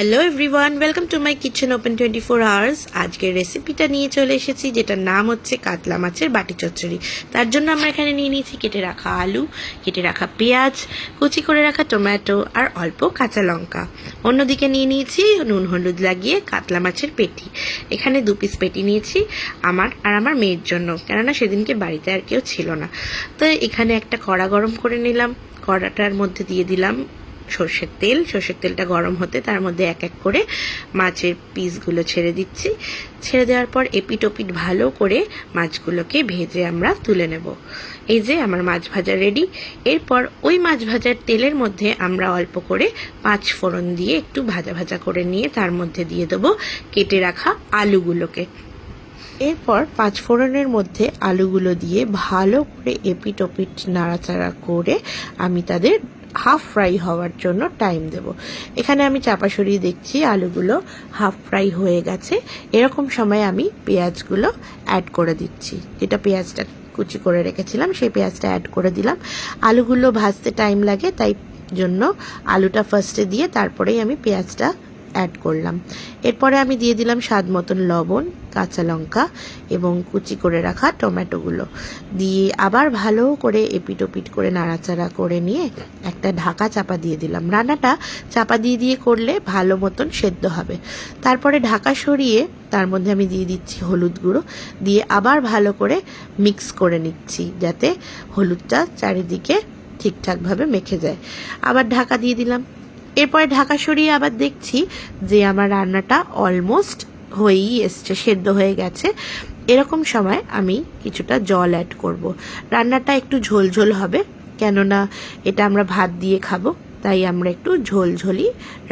Hello everyone, welcome to my kitchen open 24 hours. আজকের রেসিপিটা নিয়ে চলে এসেছি, যেটার নাম হচ্ছে কাতলা মাছের বাটি চচ্চড়ি। তার জন্য আমরা এখানে নিয়ে নিয়েছি কেটে রাখা আলু, কেটে রাখা পেঁয়াজ, কুচি করে রাখা টমেটো আর অল্প কাঁচা লঙ্কা। অন্যদিকে নিয়ে নিয়েছি নুন হলুদ লাগিয়ে কাতলা মাছের পেটি। এখানে 2 পিস পেটি নিয়েছি আমার আর আমার মেয়ের জন্য, কেননা সেদিনকে বাড়িতে আর কেউ ছিল না। তো এখানে একটা কড়া গরম করে নিলাম। কড়াটার মধ্যে দিয়ে দিলাম সর্ষের তেলটা গরম হতে তার মধ্যে এক এক করে মাছের পিসগুলো ছেড়ে দিচ্ছি। ছেড়ে দেওয়ার পর এপিট ওপিট ভালো করে মাছগুলোকে ভেজে আমরা তুলে নেব। এই যে আমার মাছ ভাজা রেডি। এরপর ওই মাছ ভাজার তেলের মধ্যে আমরা অল্প করে 5 ফোড়ন দিয়ে একটু ভাজা ভাজা করে নিয়ে তার মধ্যে দিয়ে দেবো কেটে রাখা আলুগুলোকে। এরপর 5 ফোড়নের মধ্যে আলুগুলো দিয়ে ভালো করে এপিট ওপিট নাড়াচাড়া করে আমি তাদের হাফ ফ্রাই হওয়ার জন্য টাইম দেব। এখানে আমি চাপা সরিয়ে দেখছি আলুগুলো হাফ ফ্রাই হয়ে গেছে। এরকম সময় আমি পেঁয়াজগুলো অ্যাড করে দিচ্ছি, যেটা পেঁয়াজটা কুচি করে রেখেছিলাম সেই পেঁয়াজটা অ্যাড করে দিলাম। আলুগুলো ভাজতে টাইম লাগে, তাই জন্য আলুটা ফার্স্টে দিয়ে তারপরেই আমি পেঁয়াজটা অ্যাড করলাম। এরপরে আমি দিয়ে দিলাম স্বাদ মতন লবণ, কাঁচা লঙ্কা এবং কুচি করে রাখা টমেটোগুলো দিয়ে আবার ভালো করে এপিট ওপিট করে নাড়াচাড়া করে নিয়ে একটা ঢাকা চাপা দিয়ে দিলাম। রান্নাটা চাপা দিয়ে করলে ভালো মতন সেদ্ধ হবে। তারপরে ঢাকা সরিয়ে তার মধ্যে আমি দিয়ে দিচ্ছি হলুদ গুঁড়ো, দিয়ে আবার ভালো করে মিক্স করে নিচ্ছি যাতে হলুদটা চারিদিকে ঠিকঠাকভাবে মেখে যায়। আবার ঢাকা দিয়ে দিলাম। এরপরে ঢাকা সরিয়ে আবার দেখছি যে আমার রান্নাটা অলমোস্ট হয়েই এসছে, সেদ্ধ হয়ে গেছে। এরকম সময় আমি কিছুটা জল অ্যাড করব। রান্নাটা একটু ঝোলঝোল হবে, কেননা এটা আমরা ভাত দিয়ে খাবো, তাই আমরা একটু ঝোলঝোলই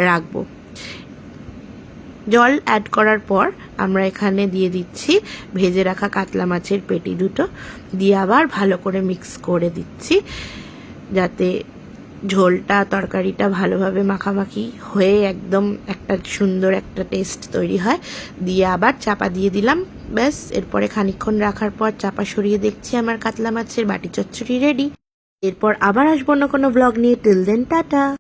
রাখবো। জল অ্যাড করার পর আমরা এখানে দিয়ে দিচ্ছি ভেজে রাখা কাতলা মাছের পেটি দুটো, দিয়ে আবার ভালো করে মিক্স করে দিচ্ছি যাতে ঝোলটা তরকারিটা ভালোভাবে মাখামাখি হয়ে একদম একটা সুন্দর একটা টেস্ট তৈরি হয়। দিয়ে আবার চাপা দিয়ে দিলাম। ব্যাস, এরপরে খানিকক্ষণ রাখার পর চাপা সরিয়ে দেখছি আমার কাতলা মাছের বাটি চচ্চড়ি রেডি। এরপর আবার আসবো অন্য কোনো ব্লগ নিয়ে। Till then tata.